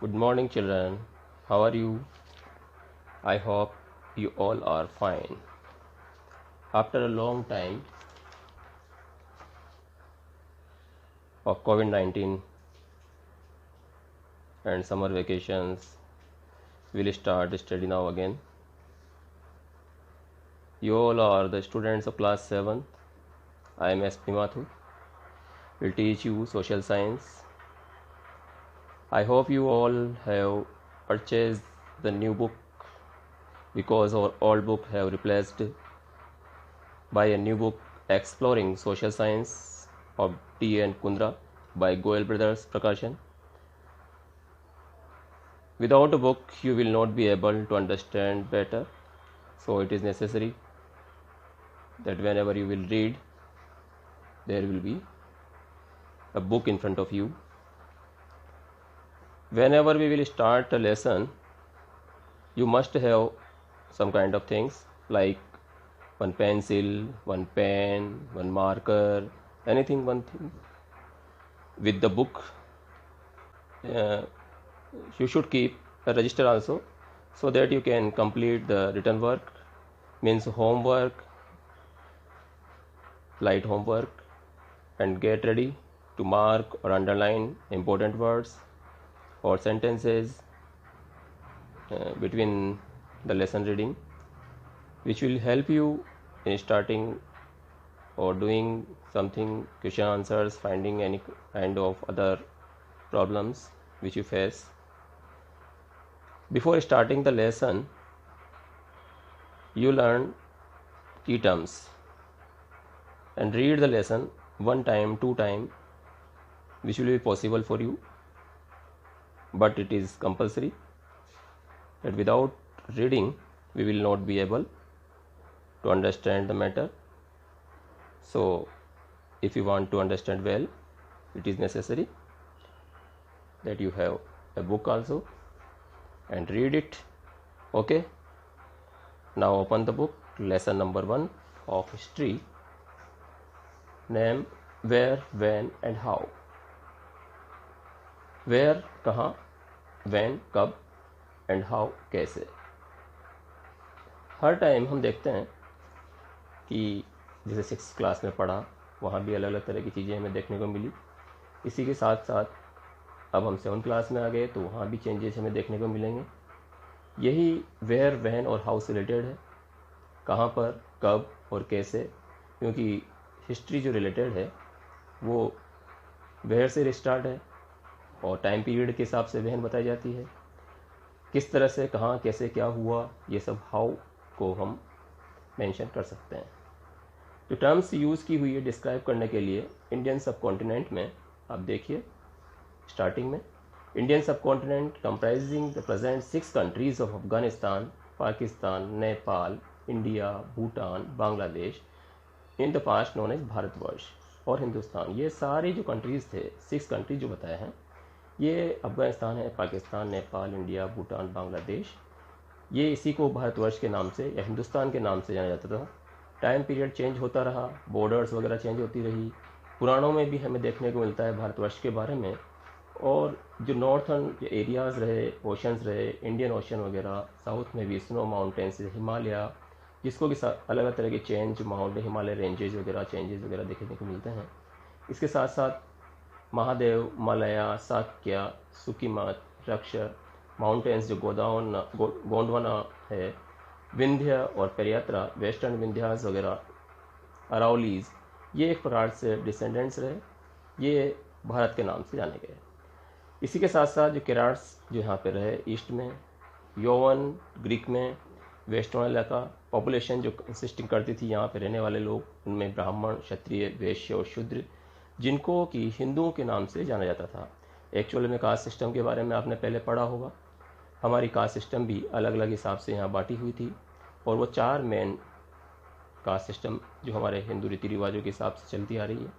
Good morning, children. How are you? I hope you all are fine. After a long time of COVID 19 and summer vacations, we'll start study now again. You all are the students of class 7th. I am S. P. Mathur. Will teach you social science. I hope you all have purchased the new book because our old book have replaced by a new book Exploring Social Science of T. N. Kundra by Goel Brothers Prakashan. Without a book, you will not be able to understand better. So it is necessary that whenever you will read, there will be a book in front of you. Whenever we will start a lesson, you must have some kind of things like one pencil, one pen, one marker, anything, one thing. With the book, you should keep a register also so that you can complete the written work, means homework, light homework, and get ready to mark or underline important words or sentences between the lesson reading, which will help you in starting or doing something, question answers, finding any kind of other problems which you face. Before starting the lesson, you learn key terms and read the lesson one time, two time, which will be possible for you, but it is compulsory that without reading we will not be able to understand the matter. So if you want to understand well, it is necessary that you have a book also and read it. Okay, now open the book. Lesson number 1 of history. Name, where, when and how. Where कहाँ, when कब, and how कैसे. हर time हम देखते हैं कि जैसे 6th class में पढ़ा, वहाँ भी अलग अलग तरह की चीज़ें हमें देखने को मिली. इसी के साथ साथ अब हम 7th क्लास में आ गए तो वहाँ भी चेंजेस हमें देखने को मिलेंगे. यही वेयर, वैन और हाउ से रिलेटेड है. कहाँ पर, कब और कैसे, क्योंकि हिस्ट्री जो रिलेटेड है वो वेयर से स्टार्ट है और टाइम पीरियड के हिसाब से वहन बताई जाती है. किस तरह से, कहाँ, कैसे, क्या हुआ, ये सब हाउ को हम मेंशन कर सकते हैं. जो टर्म्स यूज़ की हुई है डिस्क्राइब करने के लिए इंडियन सब कॉन्टिनेंट में, आप देखिए स्टार्टिंग में, Indian subcontinent comprising the present 6 countries of Afghanistan, Pakistan, Nepal, India, Bhutan, Bangladesh, in the past known as Bharatvarsh और हिंदुस्तान. ये सारे जो कंट्रीज़ थे, 6 कंट्रीज जो बताए हैं, ये अफगानिस्तान है, पाकिस्तान, नेपाल, इंडिया, भूटान, बांग्लादेश. ये इसी को भारतवर्ष के नाम से या हिंदुस्तान के नाम से जाना जाता था. टाइम पीरियड चेंज होता रहा, बॉर्डर्स वगैरह चेंज होती रही. पुराणों में भी हमें देखने को मिलता है भारतवर्ष के बारे में. और जो नॉर्थन एरियाज़ रहे, ओशंस रहे, इंडियन ओशन वगैरह, साउथ में भी स्नो माउंटेन्स, हिमालय, जिसको कि अलग अलग तरह के चेंज, माउंटेन, हिमालय रेंजेज वगैरह, चेंजेस वगैरह देखने को मिलते हैं. इसके साथ साथ महादेव, मलया, साक्या, सुकीमत, रक्ष, माउंटेन्स जो गोंडवाना है, विंध्य और पेरियात्रा, वेस्टर्न विंध्यास वगैरह, अरावलीज, ये एक प्रकार से डिसेंडेंट्स रहे. ये भारत के नाम से जाने गए. इसी के साथ साथ जो केराट्स जो यहाँ पे रहे ईस्ट में, यौवन ग्रीक में, वेस्टर्न इलाका, पॉपुलेशन जो कंसिस्टिंग करती थी यहाँ पे रहने वाले लोग, उनमें ब्राह्मण, क्षत्रिय, वैश्य और शूद्र, जिनको कि हिंदुओं के नाम से जाना जाता था. एक्चुअल में कास्ट सिस्टम के बारे में आपने पहले पढ़ा होगा. हमारी कास्ट सिस्टम भी अलग अलग हिसाब से यहाँ बांटी हुई थी और वो 4 मेन कास्ट सिस्टम जो हमारे हिंदू रीति रिवाजों के हिसाब से चलती आ रही है,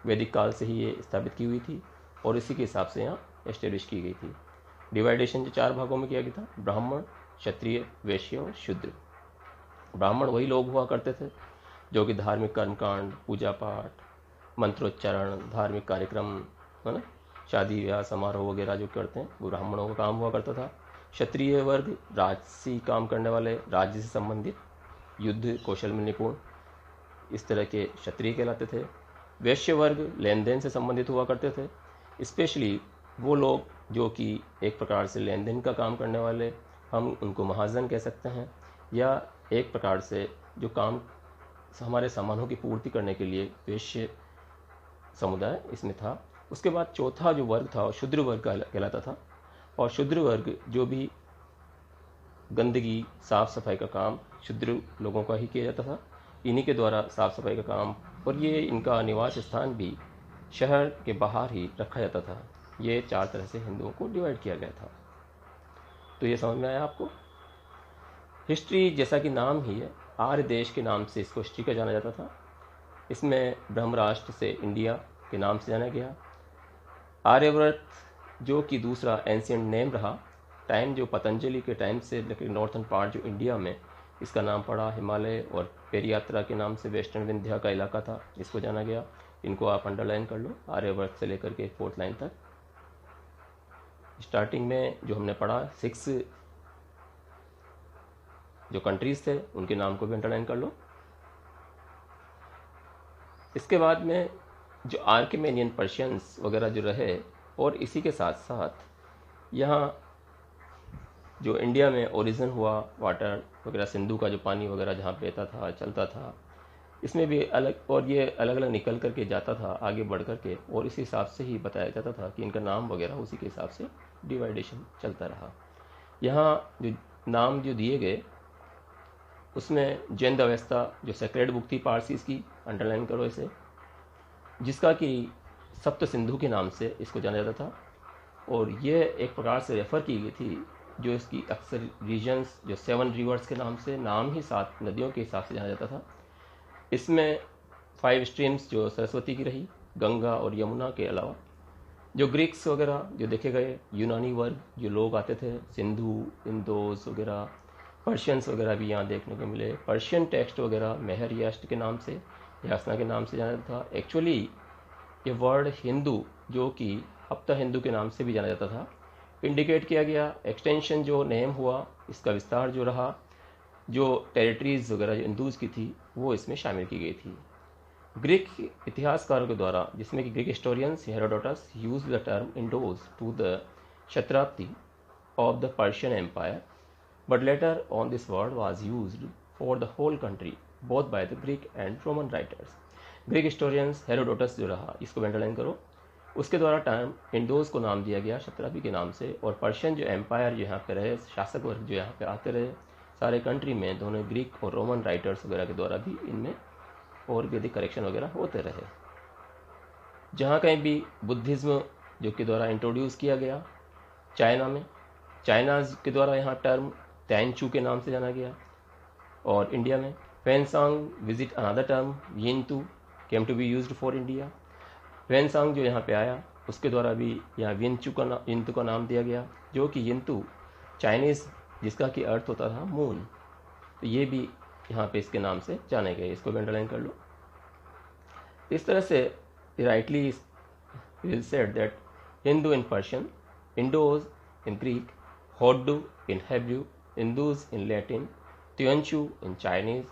वैदिक काल से ही ये स्थापित की हुई थी और इसी के हिसाब से यहाँ एस्टेब्लिश की गई थी. डिवाइडेशन जो 4 भागों में किया गया था, ब्राह्मण, क्षत्रिय, वैश्य और शूद्र. ब्राह्मण वही लोग हुआ करते थे जो कि धार्मिक कर्मकांड, पूजा पाठ, मंत्रोच्चारण, धार्मिक कार्यक्रम, है ना, शादी ब्याह समारोह वगैरह जो करते हैं वो ब्राह्मणों का काम हुआ करता था। क्षत्रिय वर्ग राजसी काम करने वाले, राज्य से संबंधित, युद्ध कौशल में निपुण, इस तरह के क्षत्रिय कहलाते थे। वैश्य वर्ग लेन देन से संबंधित हुआ करते थे, स्पेशली वो लोग जो कि एक प्रकार से लेन देन का काम करने वाले, हम उनको महाजन कह सकते हैं, या एक प्रकार से जो काम हमारे सामानों की पूर्ति करने के लिए वैश्य समुदाय इसमें था। उसके बाद चौथा जो वर्ग था वो शूद्र वर्ग कहलाता था, और शूद्र वर्ग जो भी गंदगी साफ सफाई का काम शूद्र लोगों का ही किया जाता था, इन्हीं के द्वारा साफ सफाई का काम, और ये इनका निवास स्थान भी शहर के बाहर ही रखा जाता था। ये 4 तरह से हिंदुओं को डिवाइड किया गया था। तो ये समझ में आया आपको। हिस्ट्री जैसा कि नाम ही है, आर्य देश के नाम से इसको हिस्ट्री का जाना जाता था। इसमें ब्रह्म राष्ट्र से इंडिया के नाम से जाना गया। आर्यव्रत जो कि दूसरा एंशियंट नेम रहा, टाइम जो पतंजलि के टाइम से लेकर नॉर्थन पार्ट जो इंडिया में इसका नाम पड़ा, हिमालय और पेरियात्रा के नाम से वेस्टर्न विंध्या का इलाका था, इसको जाना गया। इनको आप अंडरलाइन कर लो, आर्यव्रत से लेकर के 4th लाइन तक। स्टार्टिंग में जो हमने पढ़ा 6 जो कंट्रीज थे उनके नाम को भी अंडरलाइन कर लो। इसके बाद में जो आर्किमेनियन पर्शियंस वगैरह जो रहे, और इसी के साथ साथ यहाँ जो इंडिया में ओरिजिन हुआ वाटर वगैरह, सिंधु का जो पानी वगैरह जहाँ बहता था चलता था, इसमें भी अलग, और ये अलग अलग निकल करके जाता था आगे बढ़ करके, और इस हिसाब से ही बताया जाता था कि इनका नाम वगैरह उसी के हिसाब से डिवाइडेशन चलता रहा। यहाँ जो नाम जो दिए गए उसमें जैन अवस्था जो सेक्रेड बुक थी पारसीज की, अंडरलाइन करो इसे, जिसका कि सप्त सिंधु के नाम से इसको जाना जाता था, और ये एक प्रकार से रेफ़र की गई थी जो इसकी अक्सर रीजन्स जो 7 रिवर्स के नाम से, नाम ही 7 नदियों के हिसाब से जाना जाता था। इसमें 5 स्ट्रीम्स जो सरस्वती की रही, गंगा और यमुना के अलावा जो ग्रीक्स वगैरह जो देखे गए, यूनानी वर्ग जो लोग आते थे, सिंधु, इंदोस वगैरह, पर्शियंस वगैरह भी यहाँ देखने को मिले। पर्शियन टेक्स्ट वगैरह मेहर यास्ट के नाम से, यासना के नाम से जाना जाता था। एक्चुअली ये वर्ड हिंदू जो कि हप्ता हिंदू के नाम से भी जाना जाता था, इंडिकेट किया गया। एक्सटेंशन जो नेम हुआ, इसका विस्तार जो रहा, जो टेरिटरीज वगैरह जो हिंदूज की थी वो इसमें शामिल की गई थी। ग्रीक इतिहासकारों के द्वारा, जिसमें कि Greek historians Herodotus use the term Indos to the क्षत्राब्दी of the Persian empire, but later on this word was used for the whole country both by the Greek and Roman writers. Greek historians Herodotus जो रहा, इसको underline करो, उसके द्वारा term indoors को नाम दिया गया क्षत्रापी के नाम से, और पर्शियन जो एम्पायर जो यहाँ पे रहे, शासक वर्ग जो यहाँ पे आते रहे सारे कंट्री में, दोनों ग्रीक और रोमन राइटर्स वगैरह के द्वारा भी इनमें और भी अधिक करेक्शन वगैरह होते रहे। जहाँ कहीं भी बुद्धिज़्म जो के द्वारा इंट्रोड्यूस किया गया, चाइना में, चाइना के द्वारा यहाँ टर्म तैनचू के नाम से जाना गया, और इंडिया में Xuanzang visit another term Yintu came to be used for India. Xuanzang जो यहाँ पे आया उसके द्वारा भी यहाँ यिंतु का नाम दिया गया, जो कि यिंतु चाइनीज़ जिसका कि अर्थ होता था मून, तो ये भी यहाँ पे इसके नाम से जाने गए, इसको भी अंडरलाइन कर लो। इस तरह से rightly will said that Hindu in Persian, Indos in Greek, Hoddu in Hebrew, Hindus in Latin, Tianchu in Chinese,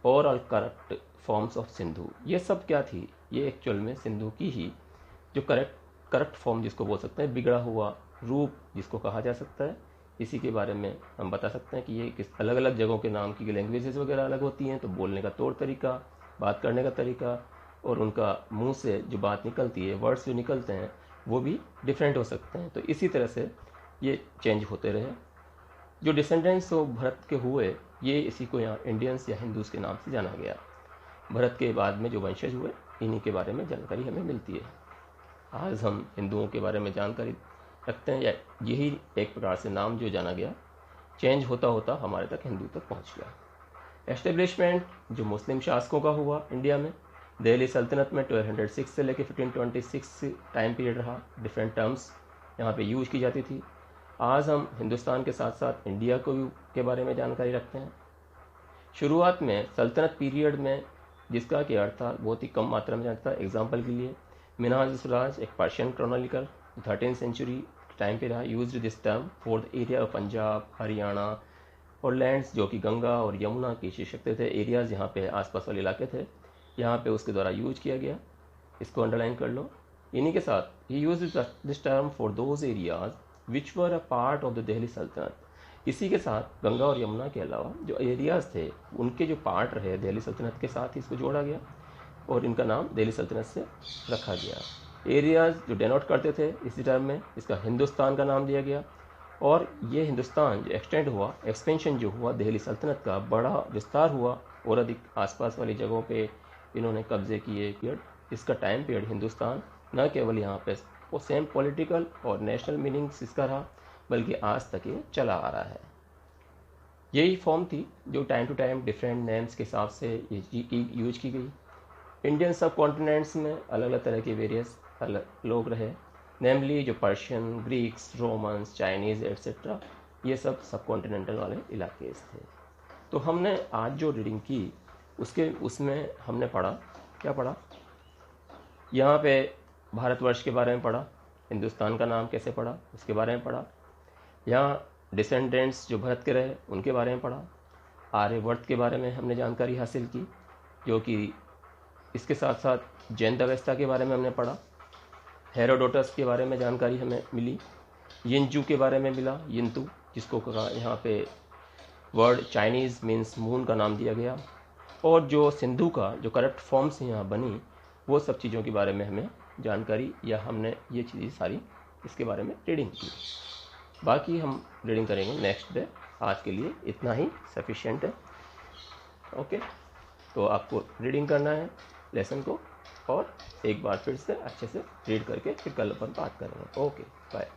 और all correct forms of Sindhu. ये सब क्या थी, ये एक्चुअल में सिंधु की ही जो करेक्ट फॉर्म जिसको बोल सकते हैं, बिगड़ा हुआ रूप जिसको कहा जा सकता है, इसी के बारे में हम बता सकते हैं कि ये किस अलग अलग जगहों के नाम की लैंग्वेजेस वगैरह अलग होती हैं, तो बोलने का तौर तरीका, बात करने का तरीका, और उनका मुंह से जो बात निकलती है, वर्ड्स जो निकलते हैं वो भी डिफरेंट हो सकते हैं। तो इसी तरह से ये चेंज होते रहे। जो डिसेंडेंट्स ऑफ भरत के हुए, ये इसी को यहाँ इंडियंस या हिंदूज के नाम से जाना गया। भरत के बाद में जो वंशज हुए, इन्हीं के बारे में जानकारी हमें मिलती है। आज हम हिंदुओं के बारे में जानकारी रखते हैं, या यही एक प्रकार से नाम जो जाना गया चेंज होता होता हमारे तक हिंदू तक पहुँच गया। एस्टेब्लिशमेंट जो मुस्लिम शासकों का हुआ इंडिया में, दिल्ली सल्तनत में 1206 से लेकर 1526 टाइम पीरियड रहा। डिफरेंट टर्म्स यहाँ पे यूज की जाती थी। आज हम हिंदुस्तान के साथ साथ इंडिया को भी के बारे में जानकारी रखते हैं। शुरुआत में सल्तनत पीरियड में, जिसका कि अर्थ था बहुत ही कम मात्रा में जानता था। एग्जाम्पल के लिए मिनहाज सुराज एक Persian Chronicle 13th century time पे रहा, used this term for the area of Punjab, Haryana और लैंड्स जो कि गंगा और यमुना की शीर्षकते थे, एरियाज़ यहाँ पे आसपास वाले इलाके थे, यहाँ पे उसके द्वारा यूज किया गया। इसको अंडरलाइन कर लो। इन्हीं के साथ ही use this term for those areas which were a part of the Delhi सल्तनत। इसी के साथ गंगा और यमुना के अलावा जो एरियाज़ थे उनके जो पार्ट रहे दिल्ली सल्तनत के साथ ही इसको जोड़ा गया और इनका नाम दिल्ली सल्तनत से रखा गया। एरियाज़ जो डेनोट करते थे इसी टर्म में, इसका हिंदुस्तान का नाम दिया गया। और ये हिंदुस्तान जो एक्सटेंड हुआ, एक्सपेंशन जो हुआ दिल्ली सल्तनत का, बड़ा विस्तार हुआ और अधिक आसपास वाली जगहों पे इन्होंने कब्जे किए पीरियड। इसका टाइम पीरियड हिंदुस्तान न केवल यहाँ पे वो सेम पॉलिटिकल और नेशनल मीनिंग्स इसका रहा, बल्कि आज तक ये चला आ रहा है। यही फॉर्म थी जो time to time different names के हिसाब से यूज की गई। इंडियन सब कॉन्टिनेंट्स में अलग अलग तरह के वेरियस लोग रहे, नेमली जो Persian, Greeks, Romans, Chinese etcetera, ये सब कॉन्टिनेंटल वाले इलाके थे। तो हमने आज जो रीडिंग की उसमें हमने पढ़ा, क्या पढ़ा, यहाँ पे भारतवर्ष के बारे में पढ़ा, हिंदुस्तान का नाम कैसे पढ़ा उसके बारे में पढ़ा, यहाँ डिसेंडेंट्स जो भरत के रहे उनके बारे में पढ़ा, आर्यवर्त के बारे में हमने जानकारी हासिल की, जो कि इसके साथ साथ जैन अवेस्ता के बारे में हमने पढ़ा, हेरोडोटस के बारे में जानकारी हमें मिली, यिनजू के बारे में मिला, यिंतु जिसको कहा यहाँ पे वर्ड चाइनीज़ मीन्स मून का नाम दिया गया, और जो सिंधु का जो करप्ट फॉर्म्स यहाँ बनी वो सब चीज़ों के बारे में हमें जानकारी, या हमने ये चीज़ें सारी इसके बारे में रीडिंग की। बाकी हम रीडिंग करेंगे नेक्स्ट डे। आज के लिए इतना ही सफिशिएंट है। ओके, तो आपको रीडिंग करना है लेसन को और एक बार फिर से अच्छे से रीड करके फिर कल अपन बात करेंगे। Okay, bye.